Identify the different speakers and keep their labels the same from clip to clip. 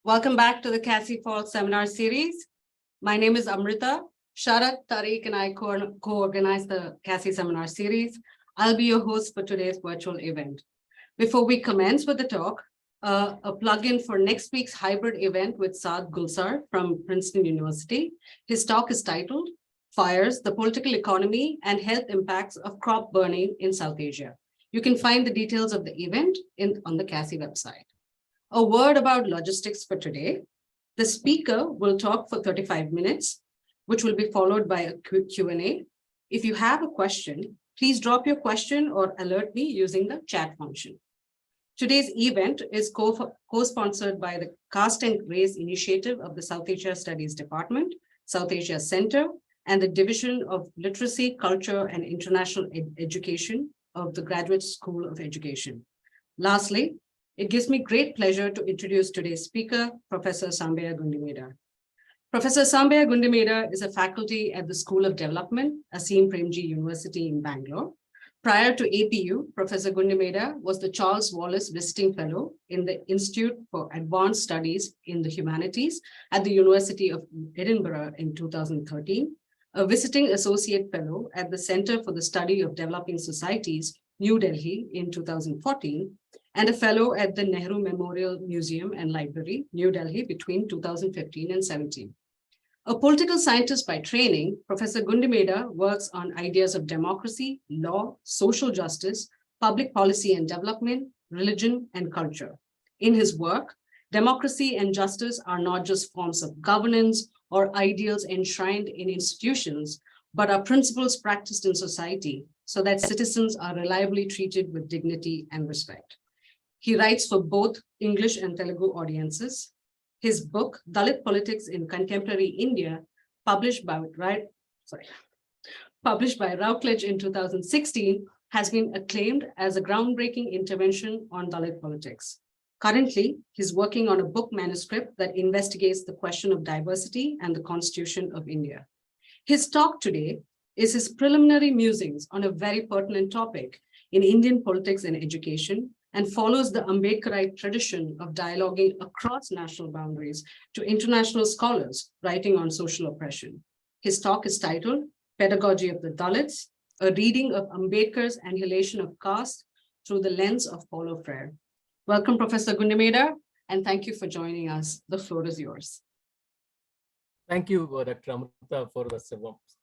Speaker 1: Welcome back to the Cassie Fall Seminar Series. My name is Amrita. Sharat, Tariq, and I co-organize the Cassie Seminar Series. I'll be your host for today's virtual event. Before we commence with the talk, a plug-in for next week's hybrid event with Saad Gulsar from Princeton University. His talk is titled Fires, the Political Economy and Health Impacts of Crop Burning in South Asia. You can find the details of the event on the Cassie website. A word about logistics for today. The speaker will talk for 35 minutes, which will be followed by a quick Q&A. If you have a question, please drop your question or alert me using the chat function. Today's event is co-sponsored by the Caste and Race Initiative of the South Asia Studies Department, South Asia Center, and the Division of Literacy, Culture, and International Education of the Graduate School of Education. Lastly, it gives me great pleasure to introduce today's speaker, Professor Sambeya Gundimeda. Professor Sambeya Gundimeda is a faculty at the School of Development, Asim Premji University in Bangalore. Prior to APU, Professor Gundimeda was the Charles Wallace Visiting Fellow in the Institute for Advanced Studies in the Humanities at the University of Edinburgh in 2013, a Visiting Associate Fellow at the Center for the Study of Developing Societies, New Delhi in 2014, and a fellow at the Nehru Memorial Museum and Library, New Delhi between 2015 and 17. A political scientist by training, Professor Gundimeda works on ideas of democracy, law, social justice, public policy and development, religion, and culture. In his work, democracy and justice are not just forms of governance or ideals enshrined in institutions, but are principles practiced in society so that citizens are reliably treated with dignity and respect. He writes for both English and Telugu audiences. His book, Dalit Politics in Contemporary India, published by Routledge in 2016, has been acclaimed as a groundbreaking intervention on Dalit politics. Currently, he's working on a book manuscript that investigates the question of diversity and the Constitution of India. His talk today is his preliminary musings on a very pertinent topic in Indian politics and education, and follows the Ambedkarite tradition of dialoguing across national boundaries to international scholars writing on social oppression. His talk is titled Pedagogy of the Dalits, a reading of Ambedkar's Annihilation of Caste through the lens of Paulo Freire. Welcome, Professor Gundimeda, and thank you for joining us. The floor is yours.
Speaker 2: Thank you, Dr. Amrita, for this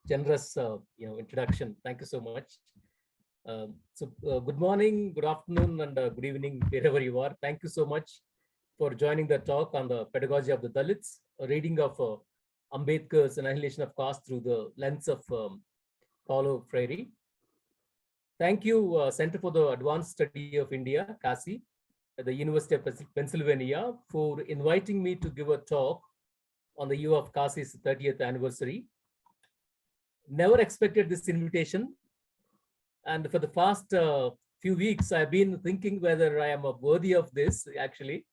Speaker 2: generous introduction. Thank you so much. Good morning, good afternoon, and good evening, wherever you are. Thank you so much for joining the talk on the pedagogy of the Dalits, a reading of Ambedkar's Annihilation of Caste through the lens of Paulo Freire. Thank you, Center for the Advanced Study of India, CASI, at the University of Pennsylvania, for inviting me to give a talk on the year of CASI's 30th anniversary. Never expected this invitation. And for the past few weeks, I've been thinking whether I am worthy of this, actually.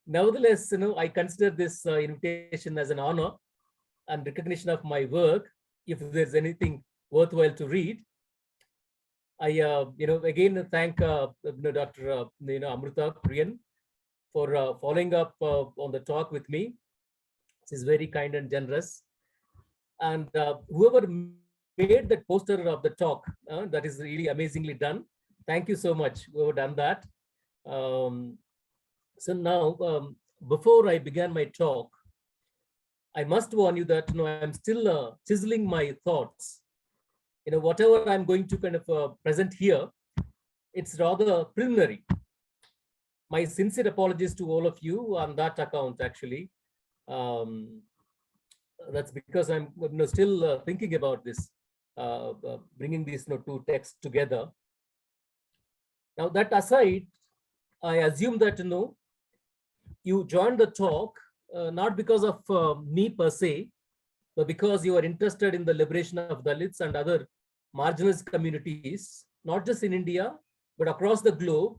Speaker 2: Nevertheless, I consider this invitation as an honor and recognition of my work. If there's anything worthwhile to read, I, again thank Dr. Amrita Priyan for following up on the talk with me. She's very kind and generous. And whoever made that poster of the talk, that is really amazingly done. Thank you so much, whoever done that. So now, before I began my talk, I must warn you that I'm still chiseling my thoughts. Whatever I'm going to kind of present here, it's rather preliminary. My sincere apologies to all of you on that account, actually. That's because I'm still thinking about this, bringing these two texts together. Now, that aside, I assume that you joined the talk not because of me per se, but because you are interested in the liberation of Dalits and other marginalized communities, not just in India, but across the globe.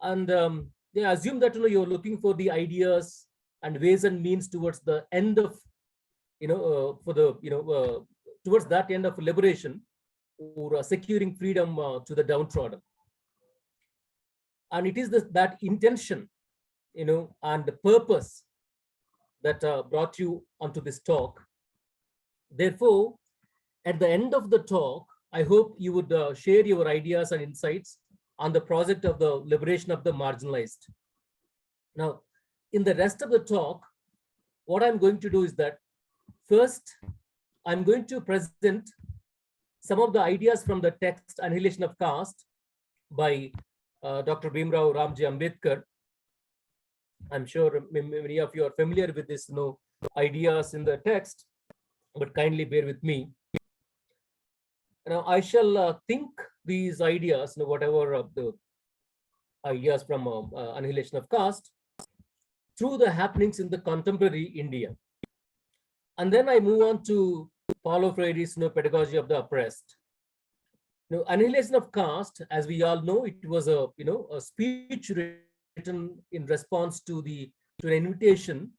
Speaker 2: And I assume that you're looking for the ideas and ways and means towards the end of, towards that end of liberation or securing freedom to the downtrodden. And it is that intention and the purpose that brought you onto this talk. Therefore, at the end of the talk, I hope you would share your ideas and insights on the project of the liberation of the marginalized. Now, in the rest of the talk, what I'm going to do is that first, I'm going to present some of the ideas from the text Annihilation of Caste by Dr. Bhimrao Ramji Ambedkar. I'm sure many of you are familiar with this ideas in the text, but kindly bear with me. Now, I shall think these ideas, whatever of the ideas from Annihilation of Caste, through the happenings in the contemporary India. And then I move on to Paulo Freire's pedagogy of the oppressed. Annihilation of Caste, as we all know, it was a speech written in response to an invitation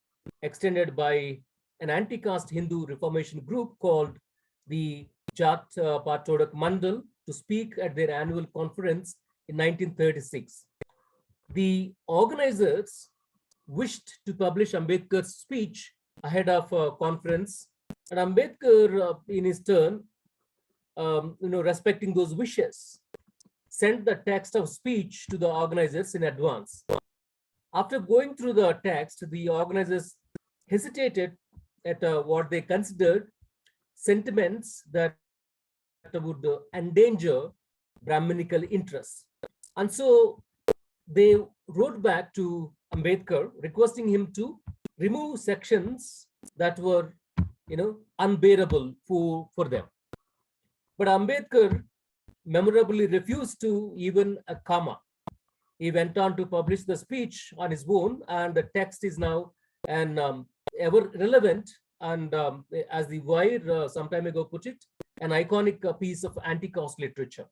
Speaker 2: extended by an anti-caste Hindu Reformation group called the Jat Patodak Mandal to speak at their annual conference in 1936. The organizers wished to publish Ambedkar's speech ahead of a conference, and Ambedkar, in his turn, respecting those wishes, sent the text of speech to the organizers in advance. After going through the text, the organizers hesitated at what they considered sentiments that would endanger Brahminical interests. And so they wrote back to Ambedkar requesting him to remove sections that were, unbearable for them. But Ambedkar memorably refused to even a comma. He went on to publish the speech on his own, and the text is now an ever relevant and, as the Wire some time ago put it, an iconic piece of anti-caste literature.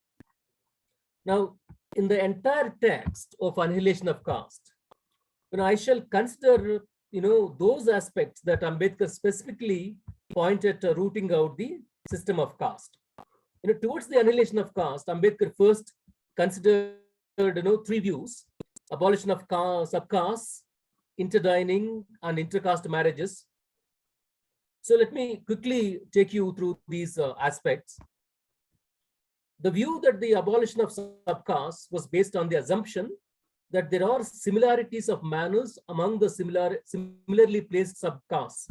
Speaker 2: Now, in the entire text of Annihilation of Caste, I shall consider, those aspects that Ambedkar specifically pointed to rooting out the system of caste. Towards the Annihilation of Caste, Ambedkar first considered, three views: abolition of subcaste, interdining, and intercaste marriages. So let me quickly take you through these aspects. The view that the abolition of subcaste was based on the assumption that there are similarities of manners among the similarly placed subcastes.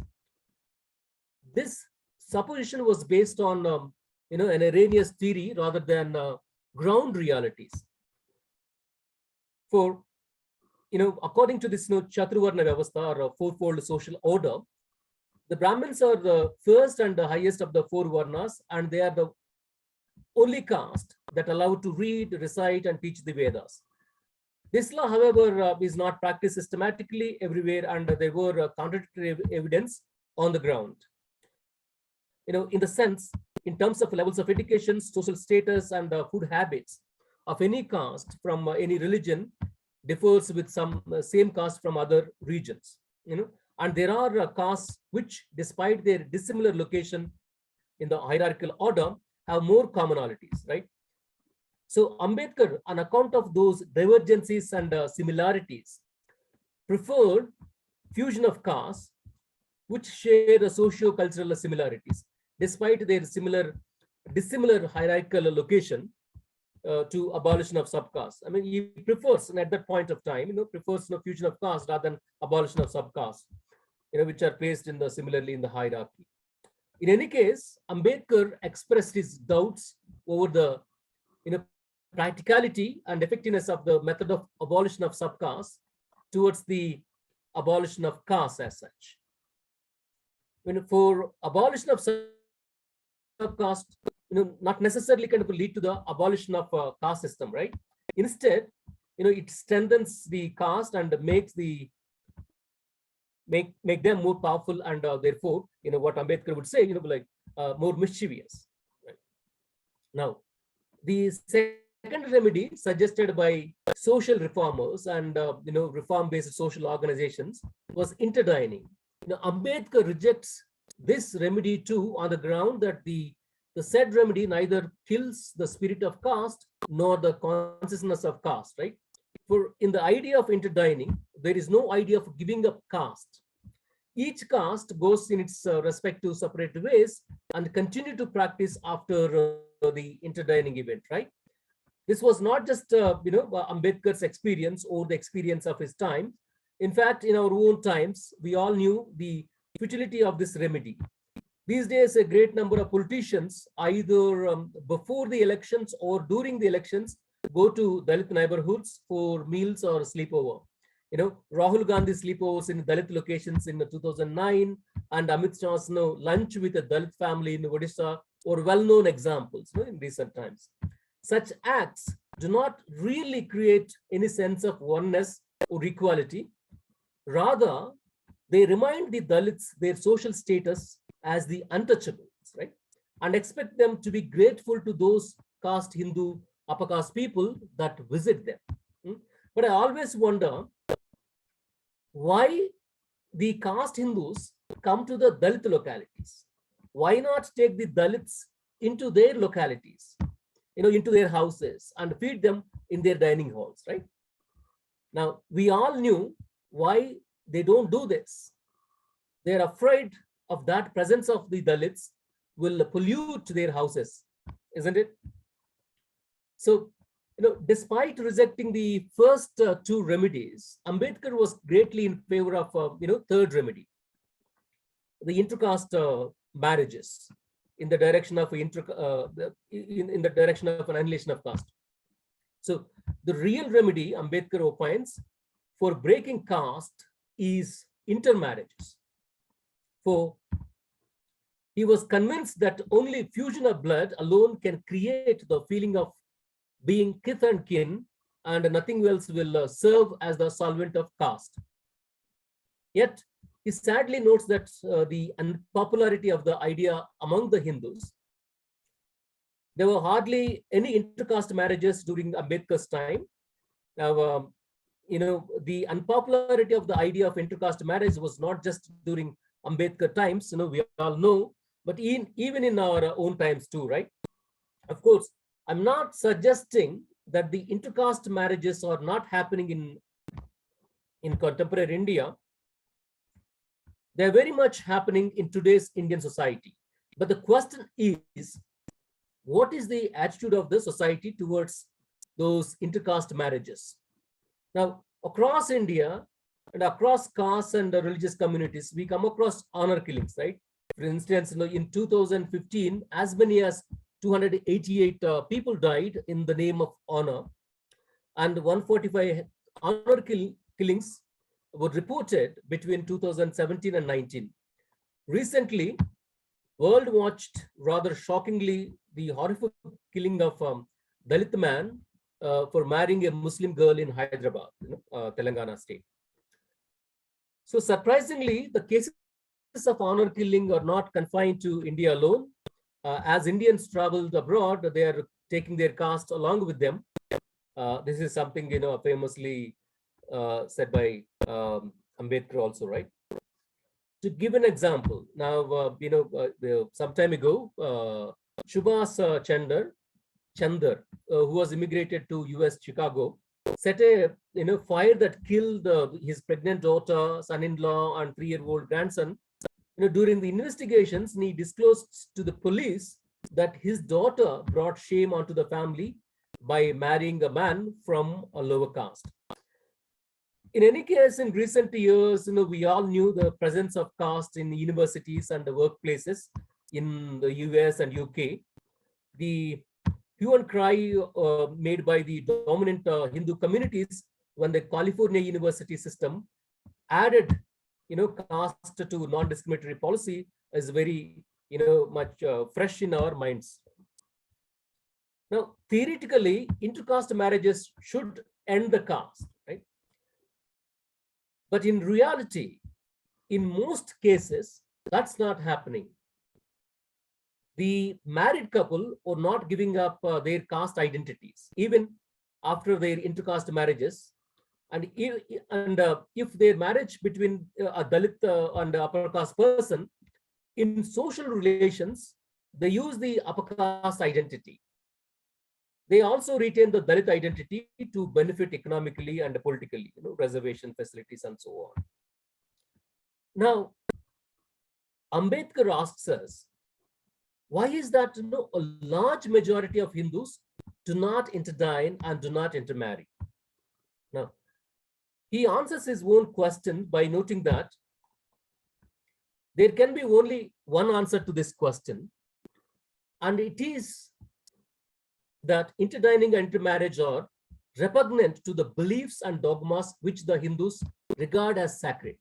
Speaker 2: This supposition was based on an erroneous theory rather than ground realities. For according to this Chaturvarna Vyavastha, or fourfold social order, the Brahmins are the first and the highest of the four Varnas, and they are the only caste that allowed to read, recite, and teach the Vedas. This law, however, is not practiced systematically everywhere, and there were contradictory evidence on the ground. In the sense, in terms of levels of education, social status, and food habits of any caste from any religion differs with some same caste from other regions. And there are castes which, despite their dissimilar location in the hierarchical order, have more commonalities, right? So Ambedkar, on account of those divergencies and similarities, preferred fusion of castes which share the socio-cultural similarities, despite their dissimilar hierarchical location, to abolition of subcaste. I mean, he prefers, and at that point of time, prefers fusion of caste rather than abolition of subcaste, which are placed similarly in the hierarchy. In any case, Ambedkar expressed his doubts over the practicality and effectiveness of the method of abolition of subcaste towards the abolition of caste as such. For abolition of subcaste, not necessarily kind of lead to the abolition of caste system, right? Instead, it strengthens the caste and makes make them more powerful, and therefore, what Ambedkar would say, more mischievous. Right? Now, the second remedy suggested by social reformers and reform-based social organizations was interdining. Ambedkar rejects this remedy too on the ground that the said remedy neither kills the spirit of caste nor the consciousness of caste, right? For in the idea of interdining, there is no idea of giving up caste. Each caste goes in its respective separate ways and continue to practice after the interdining event, right? This was not just Ambedkar's experience or the experience of his time. In fact, in our own times, we all knew the futility of this remedy. These days, a great number of politicians, either before the elections or during the elections, go to Dalit neighborhoods for meals or sleepover. Rahul Gandhi sleepovers in Dalit locations in 2009 and Amit Shah's lunch with a Dalit family in Odisha were well-known examples in recent times. Such acts do not really create any sense of oneness or equality. Rather, they remind the Dalits their social status as the untouchables, right? And expect them to be grateful to those caste Hindu, upper caste people that visit them. But I always wonder why the caste Hindus come to the Dalit localities. Why not take the Dalits into their localities, into their houses and feed them in their dining halls, right? Now, we all knew why they don't do this. They're afraid of that presence of the Dalits will pollute their houses, isn't it? So, despite rejecting the first two remedies, Ambedkar was greatly in favor of, third remedy, the intercaste marriages in the direction of in the direction of annihilation of caste. So, the real remedy, Ambedkar opines, for breaking caste is intermarriages. For he was convinced that only fusion of blood alone can create the feeling of being kith and kin, and nothing else will serve as the solvent of caste. Yet, he sadly notes that the unpopularity of the idea among the Hindus. There were hardly any intercaste marriages during Ambedkar's time. Now, the unpopularity of the idea of intercaste marriage was not just during Ambedkar times, we all know, but even in our own times too, right? Of course, I'm not suggesting that the intercaste marriages are not happening in contemporary India. They're very much happening in today's Indian society. But the question is, what is the attitude of the society towards those intercaste marriages? Now, across India and across castes and religious communities, we come across honor killings, right? For instance, in 2015, as many as 288 people died in the name of honor, and 145 honor killings were reported between 2017 and 19. Recently, world watched rather shockingly the horrific killing of Dalit man for marrying a Muslim girl in Hyderabad, Telangana state. So surprisingly, the cases of honor killing are not confined to India alone. As Indians traveled abroad, they are taking their caste along with them. This is something famously said by Ambedkar also, right? To give an example, now some time ago, Subhas Chandar, who was immigrated to U.S. Chicago, set a fire that killed his pregnant daughter, son-in-law, and 3-year-old grandson. During the investigations, he disclosed to the police that his daughter brought shame onto the family by marrying a man from a lower caste. In any case, in recent years, we all knew the presence of caste in universities and the workplaces in the US and UK. The hue and cry made by the dominant Hindu communities when the California university system added caste to non-discriminatory policy is very much fresh in our minds. Now, theoretically, intercaste marriages should end the caste, right? But in reality, in most cases, that's not happening. The married couple are not giving up their caste identities, even after their intercaste marriages. And if their marriage between a Dalit and upper caste person, in social relations, they use the upper caste identity. They also retain the Dalit identity to benefit economically and politically, reservation facilities and so on. Now, Ambedkar asks us, why is that a large majority of Hindus do not interdine and do not intermarry? Now, he answers his own question by noting that there can be only one answer to this question, and it is that interdining and intermarriage are repugnant to the beliefs and dogmas which the Hindus regard as sacred.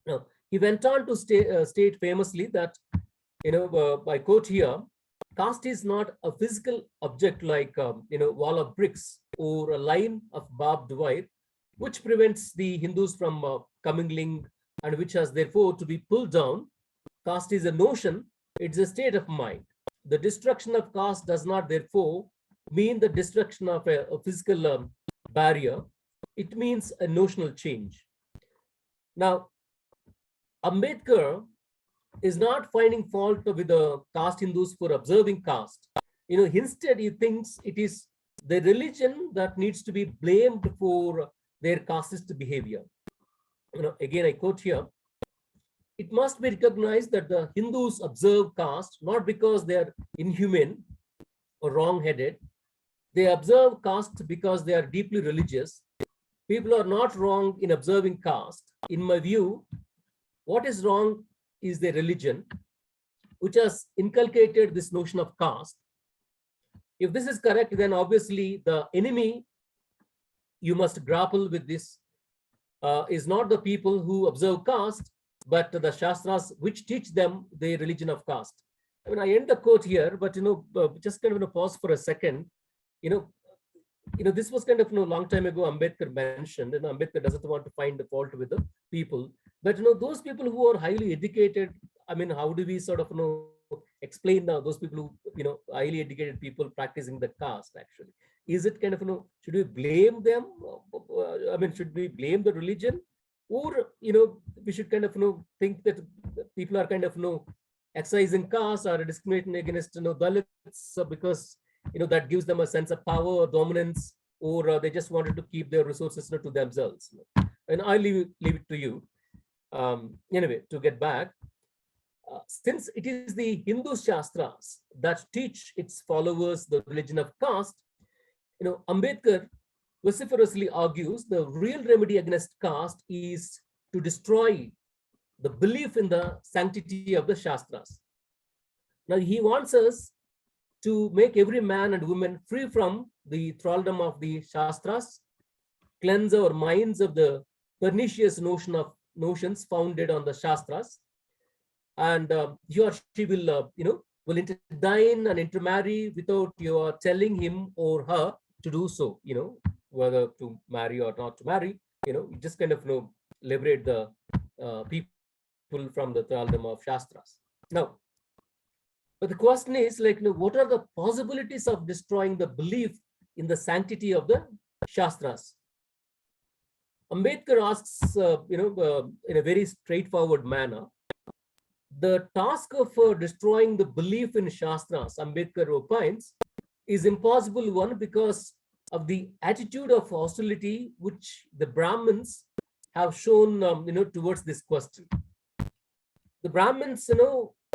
Speaker 2: Now, he went on to state famously that, I quote here, caste is not a physical object like, wall of bricks or a line of barbed wire, which prevents the Hindus from commingling and which has therefore to be pulled down. Caste is a notion, it's a state of mind. The destruction of caste does not therefore mean the destruction of a physical barrier. It means a notional change. Now, Ambedkar is not finding fault with the caste Hindus for observing caste. Instead, he thinks it is the religion that needs to be blamed for their casteist behavior. Again, I quote here, it must be recognized that the Hindus observe caste not because they are inhuman or wrong-headed. They observe caste because they are deeply religious. People are not wrong in observing caste. In my view, what is wrong is their religion, which has inculcated this notion of caste. If this is correct, then obviously the enemy you must grapple with this is not the people who observe caste, but the Shastras which teach them the religion of caste. I end the quote here, but just kind of pause for a second. This was kind of long time ago Ambedkar mentioned, and Ambedkar doesn't want to find the fault with the people. But those people who are highly educated, how do we sort of explain now those people who highly educated people practicing the caste actually? Is it kind of should we blame them? Should we blame the religion? Or we should kind of think that people are kind of excising caste or discriminating against Dalits because that gives them a sense of power or dominance, or they just wanted to keep their resources to themselves. And I leave it to you. Anyway, to get back, since it is the Hindu Shastras that teach its followers the religion of caste, Ambedkar vociferously argues the real remedy against caste is to destroy the belief in the sanctity of the Shastras. Now, he wants us to make every man and woman free from the thraldom of the Shastras, cleanse our minds of the pernicious notions founded on the Shastras, and he or she will interdine and intermarry without your telling him or her to do so, whether to marry or not to marry, you just kind of liberate the people from the thraldom of Shastras. Now, but the question is what are the possibilities of destroying the belief in the sanctity of the Shastras? Ambedkar asks, in a very straightforward manner, the task of destroying the belief in Shastras, Ambedkar opines, is impossible one because of the attitude of hostility which the Brahmins have shown, towards this question. The Brahmins,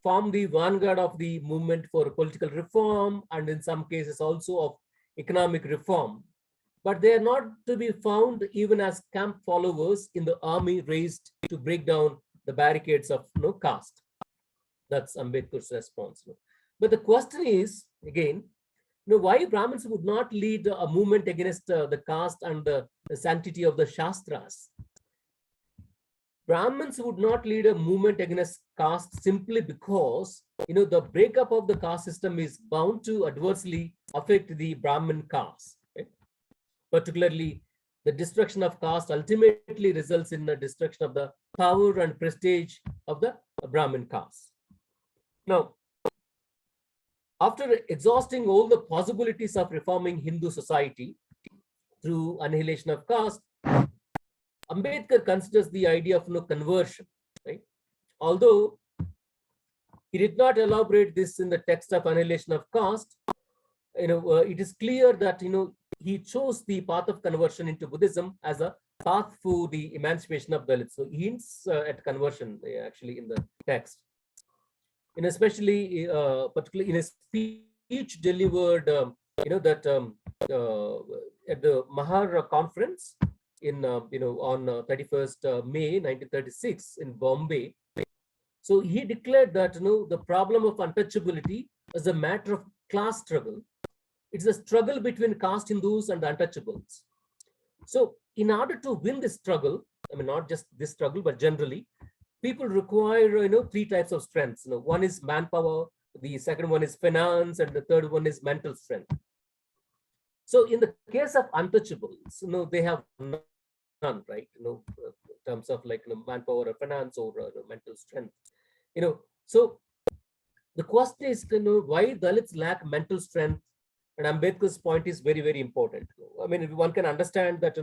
Speaker 2: form the vanguard of the movement for political reform and in some cases also of economic reform. But they are not to be found even as camp followers in the army raised to break down the barricades of caste. That's Ambedkar's response. But the question is, again, why Brahmins would not lead a movement against the caste and the sanctity of the Shastras? Brahmins would not lead a movement against caste simply because, the breakup of the caste system is bound to adversely affect the Brahmin caste. Right? Particularly, the destruction of caste ultimately results in the destruction of the power and prestige of the Brahmin caste. Now, after exhausting all the possibilities of reforming Hindu society through annihilation of caste, Ambedkar considers the idea of conversion, right? Although he did not elaborate this in the text of Annihilation of Caste, it is clear that, he chose the path of conversion into Buddhism as a path for the emancipation of Dalits. So he hints at conversion actually in the text. And especially, particularly in a speech delivered, that at the Mahar conference in, on 31st May 1936 in Bombay. So he declared that, the problem of untouchability is a matter of class struggle. It's a struggle between caste Hindus and the untouchables. So in order to win this struggle, I mean, not just this struggle, but generally, people require, three types of strengths. One is manpower, the second one is finance, and the third one is mental strength. So in the case of untouchables, they have none, right? In terms of like, manpower or finance or mental strength. So the question is, why Dalits lack mental strength? And Ambedkar's point is very, very important. I mean, one can understand that,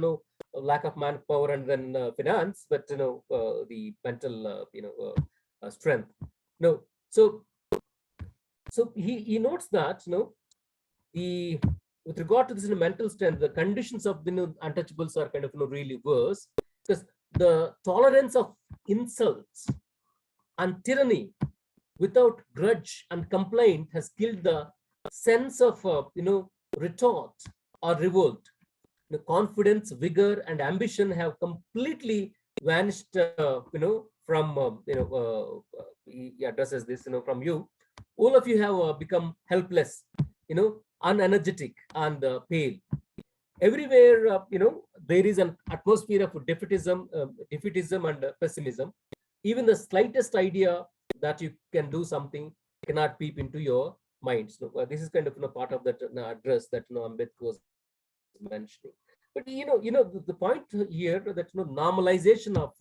Speaker 2: lack of manpower and then finance, but, the mental, strength. So he notes that, with regard to this mental strength, the conditions of the untouchables are kind of really worse, because the tolerance of insults and tyranny without grudge and complaint has killed the sense of retort or revolt. The confidence, vigor, and ambition have completely vanished. From he addresses this, from you. All of you have become helpless, unenergetic and pale. Everywhere, there is an atmosphere of defeatism and pessimism. Even the slightest idea that you can do something cannot peep into your minds. This is kind of part of that address that Ambedkar was mentioning. But the point here that normalization of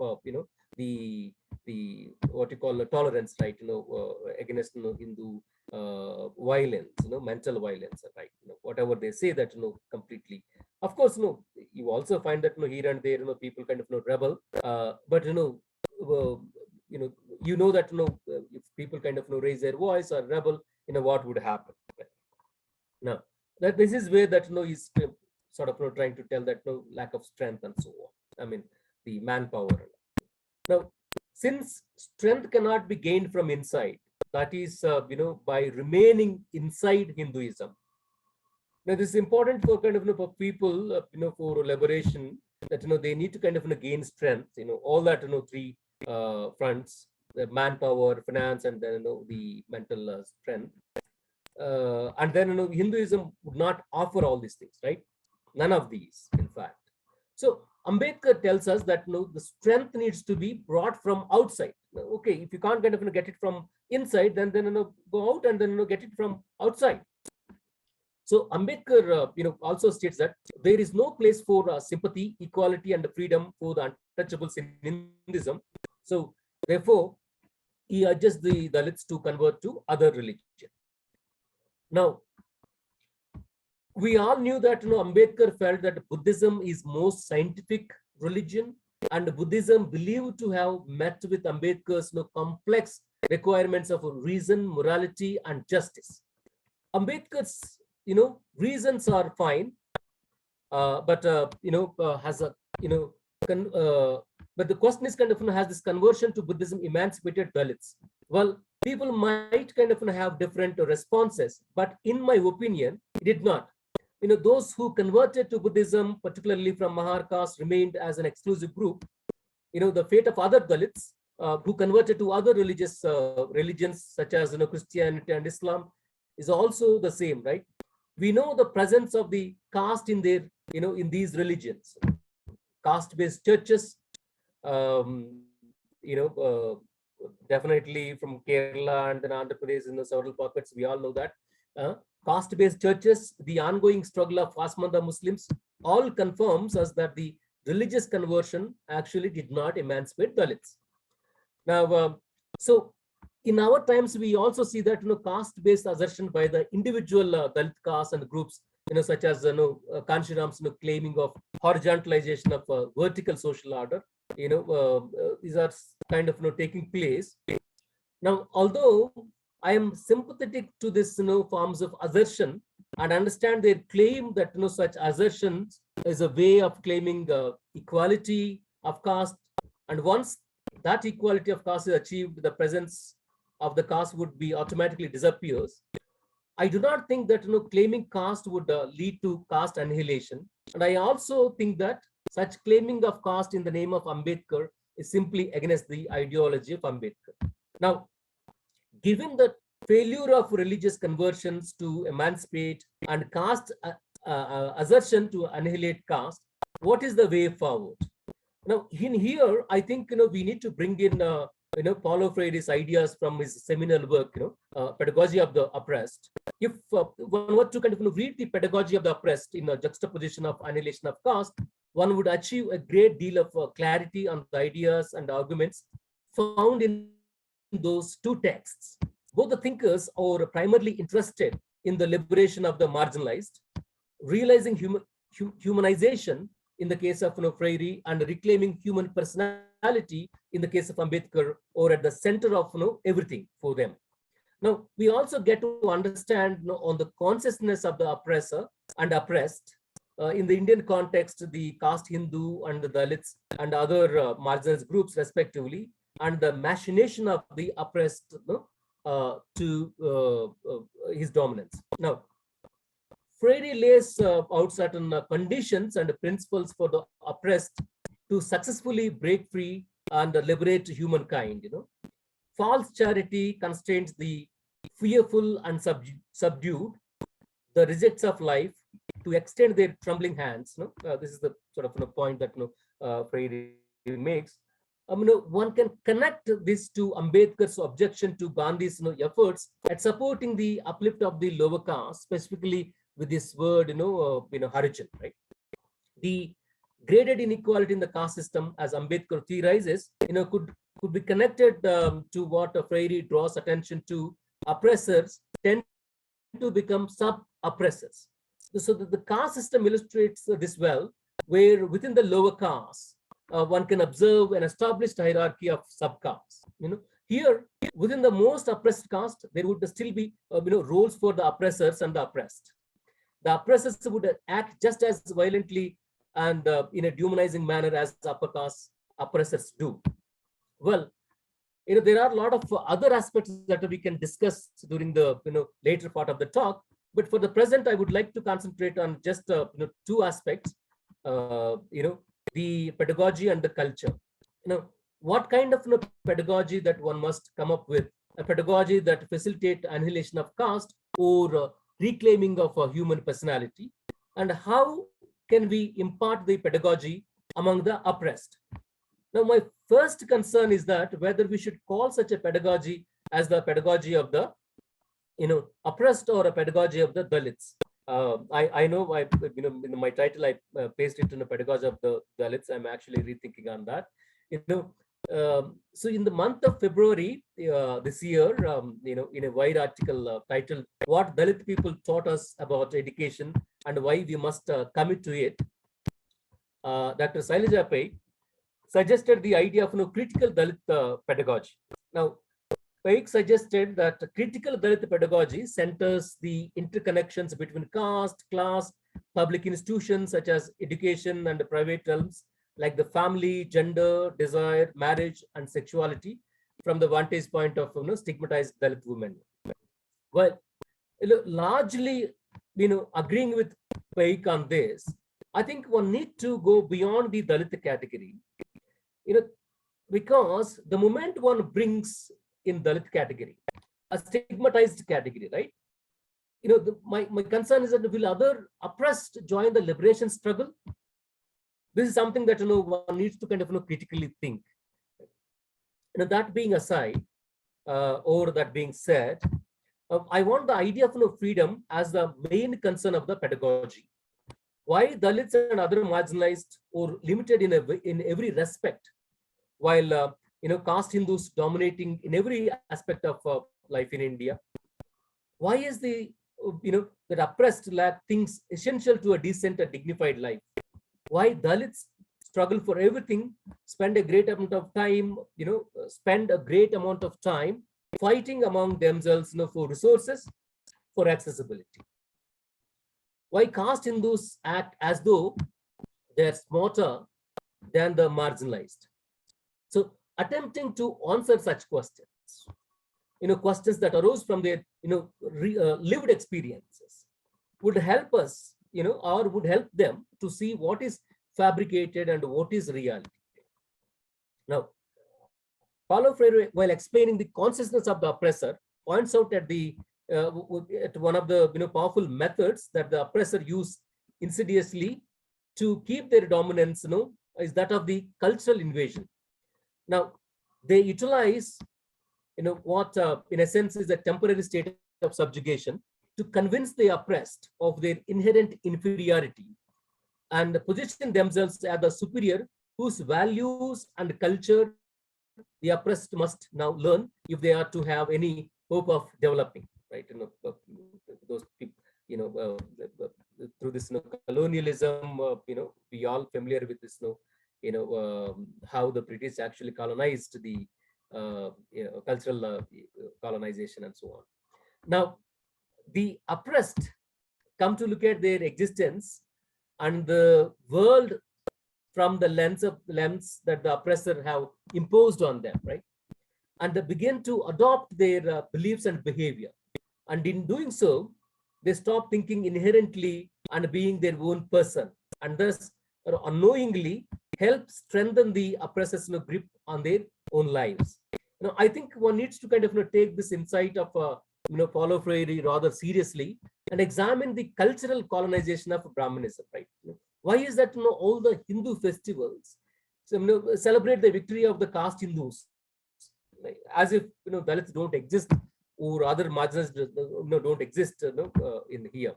Speaker 2: the what you call tolerance, right? Against Hindu violence, mental violence, right? Whatever they say that completely. Of course, you also find that here and there, people kind of rebel, but that if people kind of raise their voice or rebel, what would happen. Now that this is where that he's sort of trying to tell that lack of strength and so on. I mean, the manpower. Now, since strength cannot be gained from inside, that is by remaining inside Hinduism. Now this is important for kind of for people for liberation, that they need to kind of gain strength, all that three fronts: the manpower, finance, and then the mental strength. And then Hinduism would not offer all these things, right? None of these, in fact. So Ambedkar tells us that the strength needs to be brought from outside. Okay, if you can't kind of get it from inside, then go out and then get it from outside. So Ambedkar also states that there is no place for sympathy, equality, and freedom for the untouchables in Hinduism. So therefore, he urges the Dalits to convert to other religion. Now, we all knew that Ambedkar felt that Buddhism is most scientific religion, and Buddhism believed to have met with Ambedkar's complex requirements of reason, morality, and justice. Ambedkar's reasons are fine, but has a but the question is kind of has this conversion to Buddhism emancipated Dalits? Well, people might kind of have different responses, but in my opinion, it did not. Those who converted to Buddhism, particularly from Mahar caste, remained as an exclusive group. The fate of other Dalits who converted to other religious religions such as Christianity and Islam is also the same, right? We know the presence of the caste in their in these religions, caste-based churches. Definitely from Kerala and then Andhra Pradesh in the several pockets, we all know that caste-based churches, the ongoing struggle of Pasmanda Muslims, all confirms us that the religious conversion actually did not emancipate Dalits. Now, so in our times, we also see that caste-based assertion by the individual Dalit castes and groups, such as Kanshiram's claiming of horizontalization of vertical social order. These are kind of taking place. Now, although I am sympathetic to this forms of assertion, and understand their claim that such assertions is a way of claiming equality of caste. And once that equality of caste is achieved, the presence of the caste would be automatically disappears. I do not think that claiming caste would lead to caste annihilation. And I also think that such claiming of caste in the name of Ambedkar is simply against the ideology of Ambedkar. Now, given the failure of religious conversions to emancipate and caste assertion to annihilate caste, what is the way forward? Now, in here, I think we need to bring in Paulo Freire's ideas from his seminal work, Pedagogy of the Oppressed. If one were to kind of read the Pedagogy of the Oppressed in a juxtaposition of annihilation of caste, one would achieve a great deal of clarity on the ideas and arguments found in those two texts. Both the thinkers are primarily interested in the liberation of the marginalized, realizing humanization in the case of Freire, and reclaiming human personality in the case of Ambedkar, or at the center of everything for them. Now, we also get to understand on the consciousness of the oppressor and oppressed. In the Indian context, the caste Hindu and the Dalits and other marginalized groups respectively, and the machination of the oppressed to his dominance. Now, Freire lays out certain conditions and principles for the oppressed to successfully break free and liberate humankind. False charity constrains the fearful and subdued, the rejects of life, to extend their trembling hands. This is the sort of point that Freire makes. One can connect this to Ambedkar's objection to Gandhi's efforts at supporting the uplift of the lower caste, specifically with this word, Harijan, right? The graded inequality in the caste system, as Ambedkar theorizes, could be connected to what Freire draws attention to. Oppressors tend to become sub-oppressors. So the caste system illustrates this well, where within the lower caste, one can observe an established hierarchy of subcastes. Here within the most oppressed caste, there would still be roles for the oppressors and the oppressed. The oppressors would act just as violently and in a dehumanizing manner as upper caste oppressors do. Well, there are a lot of other aspects that we can discuss during the later part of the talk, but for the present, I would like to concentrate on just two aspects. The pedagogy and the culture. What kind of pedagogy that one must come up with? A pedagogy that facilitate annihilation of caste or reclaiming of a human personality, and how can we impart the pedagogy among the oppressed? Now, my first concern is that whether we should call such a pedagogy as the pedagogy of the oppressed or a pedagogy of the Dalits. I know in my title I pasted it in a pedagogy of the Dalits. I'm actually rethinking on that. So in the month of February this year, in a wide article titled "What Dalit People Taught Us About Education and Why We Must Commit to It," Dr. Sailaja Pai suggested the idea of critical Dalit pedagogy. Now, Paik suggested that critical Dalit pedagogy centers the interconnections between caste, class, public institutions such as education and private realms like the family, gender, desire, marriage, and sexuality from the vantage point of stigmatized Dalit women. Well, largely, agreeing with Paik on this, I think one need to go beyond the Dalit category, because the moment one brings in Dalit category, a stigmatized category, right? My concern is that will other oppressed join the liberation struggle? This is something that one needs to kind of critically think. That being aside, or that being said, I want the idea of freedom as the main concern of the pedagogy. Why Dalits and other marginalized or limited in every respect, while caste Hindus dominating in every aspect of life in India? Why is that oppressed lack things essential to a decent and dignified life? Why Dalits struggle for everything, spend a great amount of time, fighting among themselves, for resources, for accessibility? why caste Hindus act as though they're smarter than the marginalized. So attempting to answer such questions, questions that arose from their, lived experiences would help us, or would help them to see what is fabricated and what is reality. Now, Paulo Freire, while explaining the consciousness of the oppressor, points out at one of the powerful methods that the oppressor use insidiously to keep their dominance, is that of the cultural invasion. Now, they utilize, what in a sense is a temporary state of subjugation to convince the oppressed of their inherent inferiority and position themselves as the superior whose values and culture the oppressed must now learn if they are to have any hope of developing, right? Those people, through this colonialism, we all familiar with this, how the British actually colonized the cultural colonization and so on. Now, the oppressed come to look at their existence and the world from the lens that the oppressor have imposed on them, right? And they begin to adopt their beliefs and behavior. And in doing so, they stop thinking inherently and being their own person, and thus unknowingly help strengthen the oppressor's grip on their own lives. I think one needs to kind of take this insight of Paulo Freire rather seriously and examine the cultural colonization of Brahmanism, right? Why is that all the Hindu festivals celebrate the victory of the caste Hindus, as if Dalits don't exist or other marginalized don't exist in here?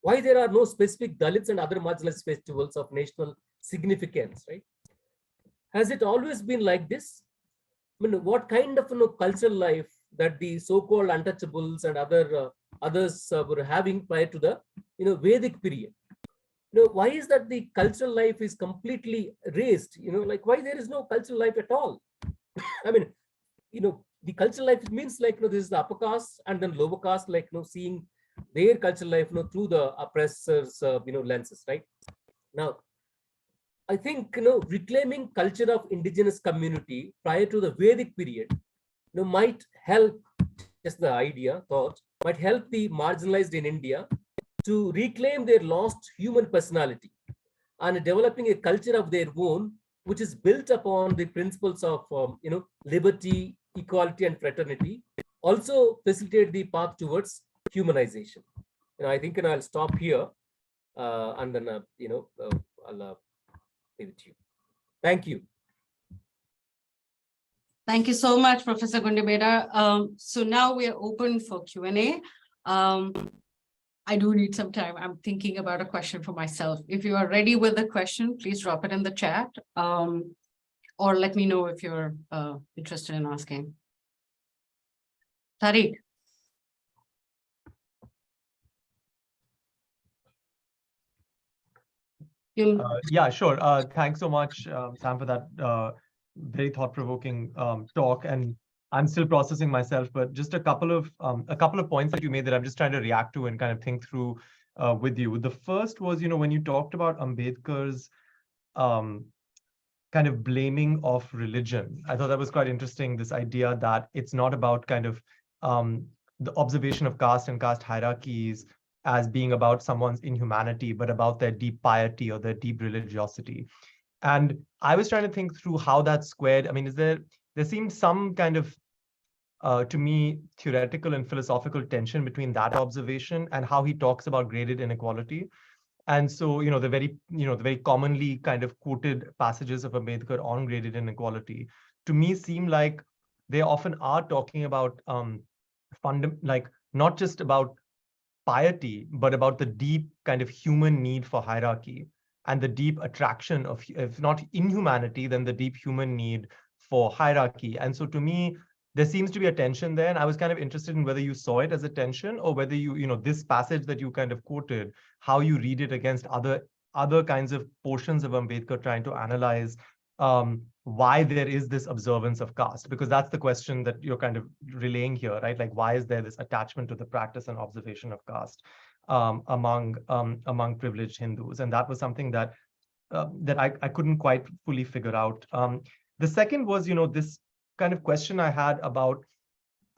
Speaker 2: Why there are no specific Dalits and other marginalized festivals of national significance, right? Has it always been like this? What kind of cultural life that the so-called untouchables and others were having prior to the Vedic period? Why is that the cultural life is completely erased? Like why there is no cultural life at all? I mean, the cultural life means like this is the upper caste and then lower caste, like seeing their cultural life through the oppressors lenses, right? Now, I think reclaiming culture of indigenous community prior to the Vedic period might help, just the thought might help the marginalized in India to reclaim their lost human personality and developing a culture of their own, which is built upon the principles of liberty, equality, and fraternity. Also facilitate the path towards humanization. I think I'll stop here and then I'll leave it to you. Thank you.
Speaker 1: Thank you so much, Professor Gundimeda. So now we are open for Q&A. I do need some time. I'm thinking about a question for myself. If you are ready with the question, please drop it in the chat or let me know if you're interested in asking. Tariq.
Speaker 3: Yeah, sure. Thanks so much, Sam, for that very thought-provoking talk. And I'm still processing myself, but just a couple of points that you made that I'm just trying to react to and kind of think through with you. The first was, when you talked about Ambedkar's kind of blaming of religion, I thought that was quite interesting. This idea that it's not about kind of the observation of caste and caste hierarchies as being about someone's inhumanity, but about their deep piety or their deep religiosity. And I was trying to think through how that's squared. I mean, there seems some kind of, to me, theoretical and philosophical tension between that observation and how he talks about graded inequality. And so, the very commonly kind of quoted passages of Ambedkar on graded inequality, to me seem like they often are talking about not just about piety, but about the deep kind of human need for hierarchy and the deep attraction of, if not inhumanity, then the deep human need for hierarchy. And so to me, there seems to be a tension there. And I was kind of interested in whether you saw it as a tension or whether this passage that you kind of quoted, how you read it against other kinds of portions of Ambedkar trying to analyze why there is this observance of caste, because that's the question that you're kind of relaying here, right? Like, why is there this attachment to the practice and observation of caste? among privileged Hindus, and that was something that that I couldn't quite fully figure out. The second was, this kind of question I had about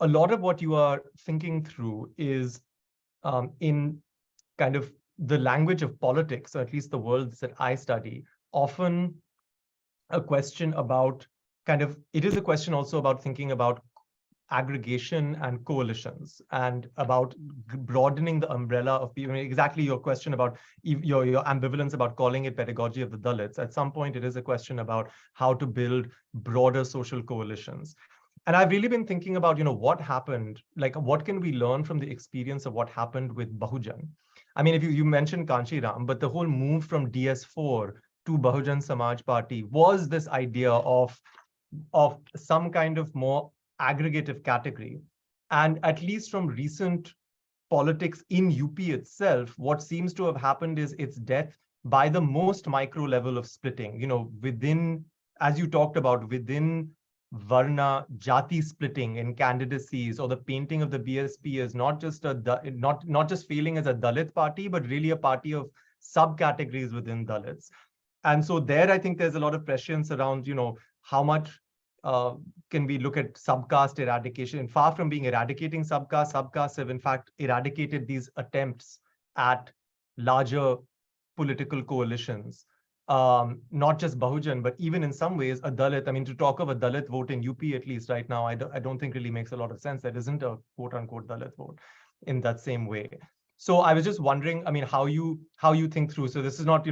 Speaker 3: a lot of what you are thinking through is in kind of the language of politics, or at least the worlds that I study, often a question about it is a question also about thinking about aggregation and coalitions and about broadening the umbrella of people. I mean, exactly your question about your ambivalence about calling it pedagogy of the Dalits. At some point, it is a question about how to build broader social coalitions. And I've really been thinking about, what happened, like what can we learn from the experience of what happened with Bahujan? I mean, if you mentioned Kanchi Ram, but the whole move from DS4 to Bahujan Samaj Party was this idea of some kind of more aggregative category. And at least from recent politics in UP itself, what seems to have happened is its death by the most micro level of splitting, within, as you talked about, within Varna, Jati splitting in candidacies, or the painting of the BSP as not just not just feeling as a Dalit party, but really a party of subcategories within Dalits. And so there, I think there's a lot of prescience around, how much can we look at subcaste eradication? And far from being eradicating subcastes have in fact eradicated these attempts at larger political coalitions. Not just Bahujan, but even in some ways a Dalit. I mean, to talk of a Dalit vote in UP, at least right now, I don't think really makes a lot of sense. That isn't a quote unquote Dalit vote in that same way. So I was just wondering, I mean, how you think through. So this is not,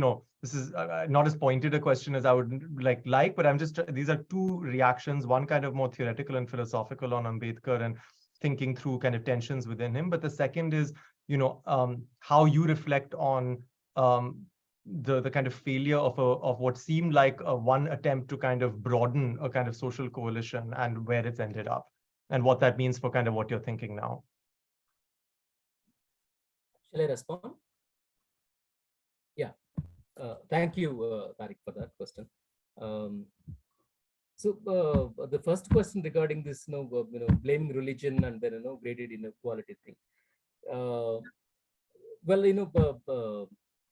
Speaker 3: this is not as pointed a question as I would like, but I'm just, these are two reactions, one kind of more theoretical and philosophical on Ambedkar and thinking through kind of tensions within him. But the second is, how you reflect on the kind of failure of what seemed like one attempt to kind of broaden a kind of social coalition and where it's ended up and what that means for kind of what you're thinking now.
Speaker 2: Shall I respond? Yeah. Thank you, Tariq, for that question. So the first question regarding this, blaming religion and then graded inequality thing. Well,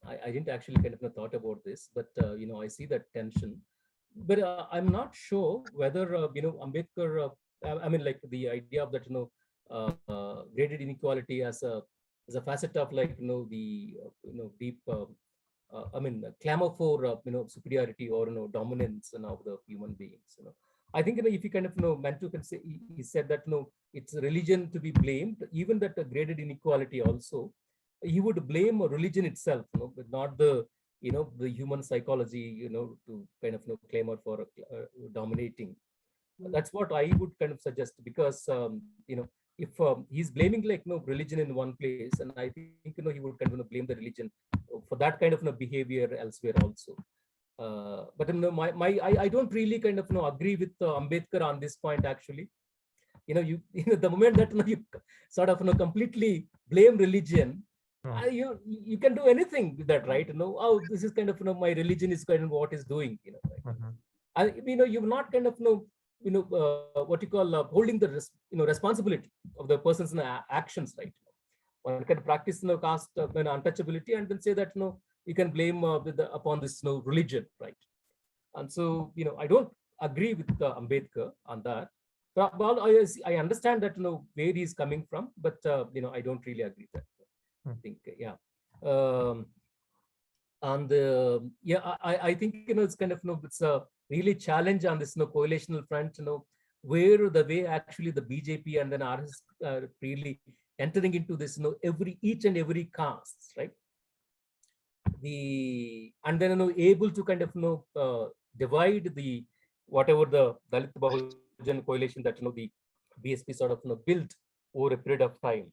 Speaker 2: I didn't actually kind of thought about this, but I see that tension. But I'm not sure whether Ambedkar. I mean, like the idea of that graded inequality as a facet of like the deep. I mean, clamor for superiority or dominance of the human beings. I think if you kind of Mantu can say, he said that it's religion to be blamed, even that graded inequality also. He would blame religion itself, but not the the human psychology, to kind of clamor for dominating. That's what I would kind of suggest, because if he's blaming like religion in one place, and I think he would kind of blame the religion for that kind of behavior elsewhere also. But I don't really kind of agree with Ambedkar on this point actually. The moment that you sort of completely blame religion, you can do anything with that, right? Oh, this is kind of my religion is kind of what is doing, right? You've not kind of what you call holding the responsibility of the person's actions, right? One can practice caste untouchability and then say that you can blame upon this religion, right? And so I don't agree with Ambedkar on that. But well, I understand that where he's coming from, but I don't really agree with that. I think and I think it's kind of it's a really challenge on this coalitional front, where the way actually the BJP and then RS really entering into this each and every caste, right? And then able to kind of divide the whatever the Dalit Bahujan coalition that the BSP sort of built over a period of time.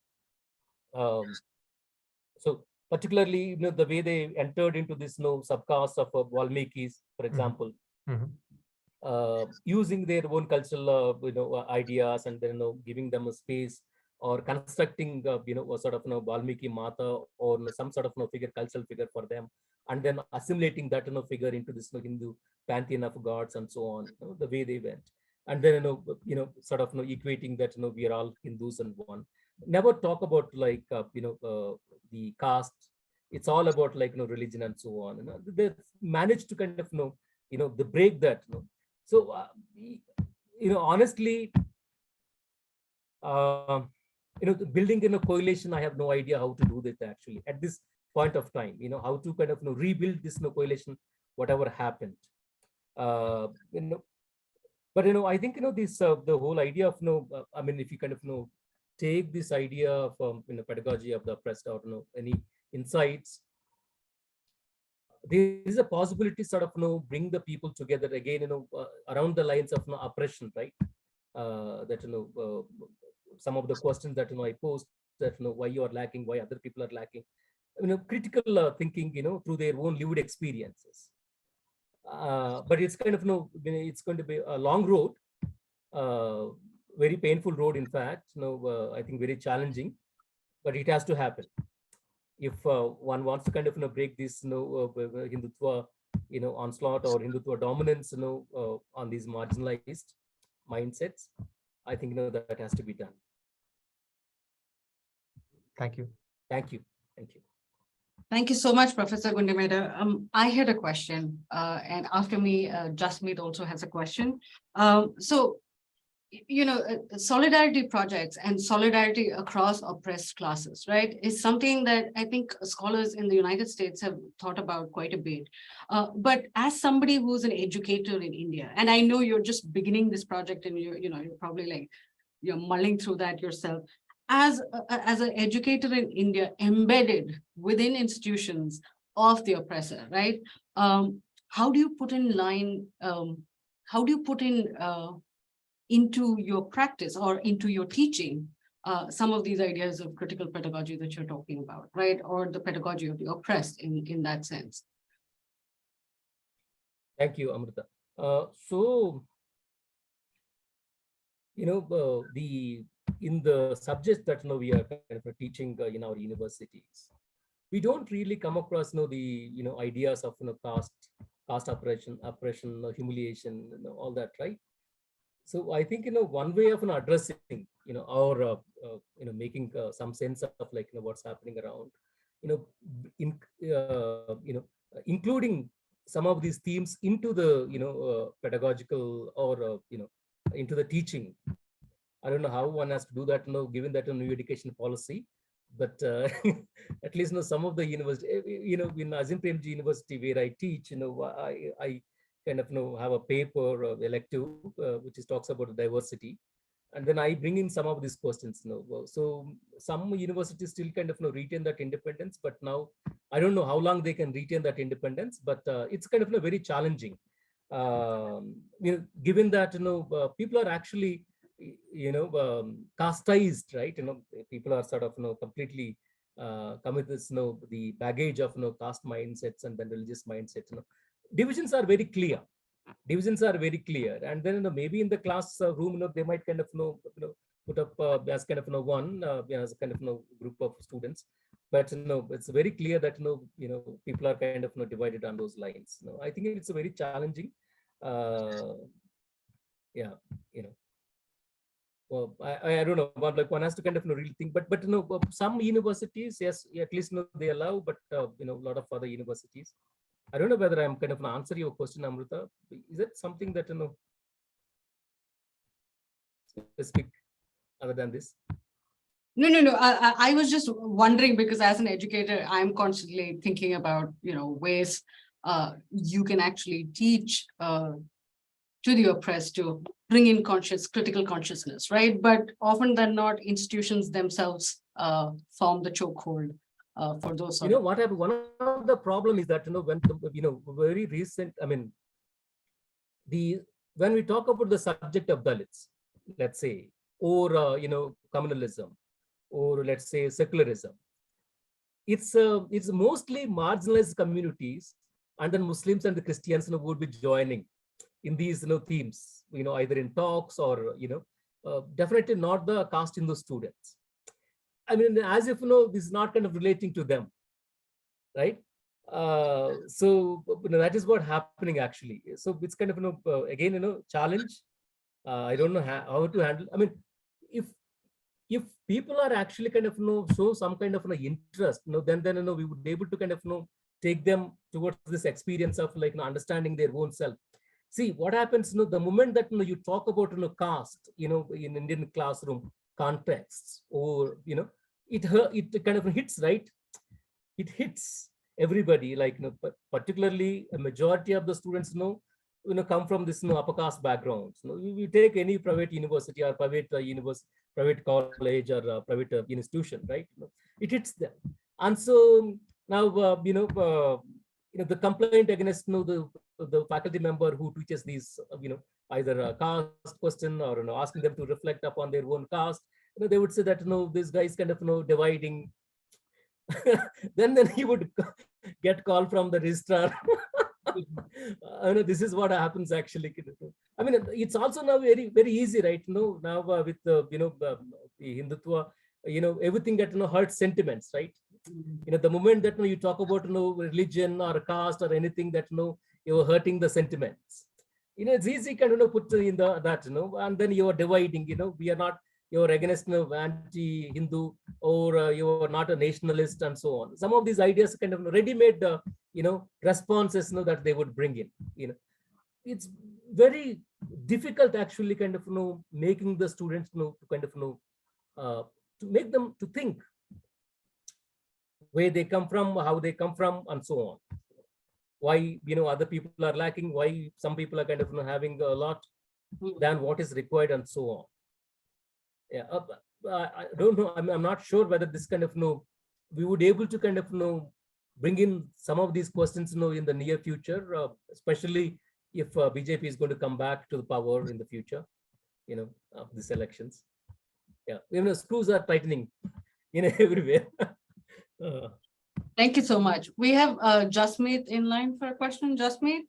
Speaker 2: So particularly the way they entered into this subcaste of Valmikis, for example, using their own cultural ideas and then giving them a space, or constructing a sort of Valmiki Mata or some sort of cultural figure for them, and then assimilating that figure into this Hindu pantheon of gods and so on, the way they went, and then sort of equating that we are all Hindus and one. never talk about like, the caste. It's all about like, religion and so on. They managed to kind of, the break that, So, honestly, uh, building in a coalition, I have no idea how to do that actually at this point of time, how to kind of, rebuild this, coalition, whatever happened. Uh, you know, but, I think, this, the whole idea of, I mean, if you kind of, take this idea of, pedagogy of the oppressed, or, any insights, there is a possibility sort of, bring the people together again, around the lines of, oppression, right? That, some of the questions that, I posed, that, why you are lacking, why other people are lacking, critical thinking, through their own lived experiences. But it's kind of, it's going to be a long road, very painful road, in fact, I think very challenging, but it has to happen. If one wants to kind of, break this, Hindutva, onslaught, or Hindutva dominance, on these marginalized mindsets, I think, that has to be done.
Speaker 3: Thank you.
Speaker 2: Thank you. Thank you.
Speaker 1: Thank you so much, Professor Gundimeda. I had a question, and after me, Jasmeet also has a question. So, solidarity projects and solidarity across oppressed classes, right, is something that I think scholars in the United States have thought about quite a bit. But as somebody who's an educator in India, and I know you're just beginning this project, and you're probably like, you're mulling through that yourself. As an educator in India, embedded within institutions of the oppressor, right? How do you put in line? How do you put in into your practice or into your teaching some of these ideas of critical pedagogy that you're talking about, right? Or the pedagogy of the oppressed in that sense?
Speaker 2: Thank you, Amrita. So, in the subjects that, we are kind of teaching in our universities, we don't really come across, the, ideas of, caste oppression, humiliation, all that, right? So I think, one way of, addressing, or, making some sense of like, what's happening around, in, including some of these themes into the, pedagogical, or, into the teaching. I don't know how one has to do that, given that a new education policy, but at least, some of the university, in Azim Premji University where I teach, I kind of, have a paper elective, which is talks about diversity. And then I bring in some of these questions. So some universities still kind of, retain that independence, but now I don't know how long they can retain that independence, but it's kind of, very challenging. Given that, people are actually, casteized, right? People are sort of, completely come with this, the baggage of, caste mindsets and then religious mindsets. Divisions are very clear. And then, maybe in the class room, they might kind of, put up as kind of, one, as a kind of, group of students. But, it's very clear that, people are kind of, divided on those lines. I think it's a very challenging. Yeah, Well, I don't know, but like one has to kind of, really think. But some universities, yes, at least, they allow. But a lot of other universities, I don't know whether I'm kind of answering your question, Amrita. Is it something that, specific other than this?
Speaker 1: No. I was just wondering, because as an educator, I'm constantly thinking about, ways you can actually teach to the oppressed to bring in critical consciousness, right? But often than not, institutions themselves form the chokehold for those.
Speaker 2: What happened? One of the problem is that, when very recent, I mean, when we talk about the subject of Dalits, let's say, or communalism, or let's say secularism, it's mostly marginalized communities, and then Muslims and the Christians would be joining in these themes, either in talks or definitely not the caste in those students. I mean, as if this is not kind of relating to them, right? So that is what happening actually. So it's kind of again challenge. I don't know how to handle. I mean, if people are actually kind of show some kind of interest, then we would be able to kind of take them towards this experience of like understanding their own self. See what happens, the moment that you talk about caste, in Indian classroom contexts, or it kind of hits, right? It hits everybody, like particularly a majority of the students come from this upper caste backgrounds. We take any private university or private private college or private institution, right? It hits them. And so now the complaint against the faculty member who teaches these either a caste question or asking them to reflect upon their own caste, they would say that this guy is kind of dividing. then he would get call from the registrar. This is what happens actually. I mean, it's also now very, very easy, right? Now with the Hindutva, everything that hurts sentiments, right? The moment that you talk about religion or caste or anything that you're hurting the sentiments. It's easy kind of put in that and then you are dividing. We are not, you're against anti-Hindu, or you're not a nationalist, and so on. Some of these ideas kind of ready-made responses that they would bring in. It's very difficult actually kind of making the students to kind of to make them to think where they come from, how they come from, and so on. Why other people are lacking, why some people are kind of having a lot than what is required, and so on. Yeah, I don't know. I'm not sure whether this kind of we would able to kind of bring in some of these questions in the near future, especially if BJP is going to come back to the power in the future, of these elections. Yeah, screws are tightening, everywhere.
Speaker 1: Thank you so much. We have Jasmeet in line for a question. Jasmeet?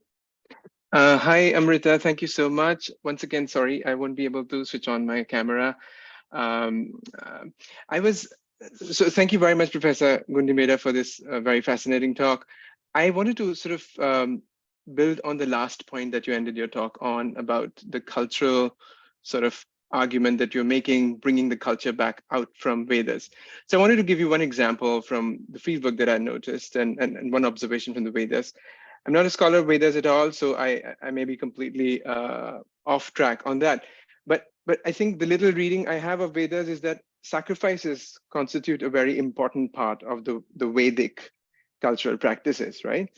Speaker 4: Hi, Amrita. Thank you so much. Once again, sorry, I won't be able to switch on my camera. So thank you very much, Professor Gundimeda, for this very fascinating talk. I wanted to sort of build on the last point that you ended your talk on about the cultural sort of argument that you're making, bringing the culture back out from Vedas. So I wanted to give you one example from the fieldwork that I noticed and one observation from the Vedas. I'm not a scholar of Vedas at all, so I may be completely off track on that. But I think the little reading I have of Vedas is that sacrifices constitute a very important part of the Vedic cultural practices, right?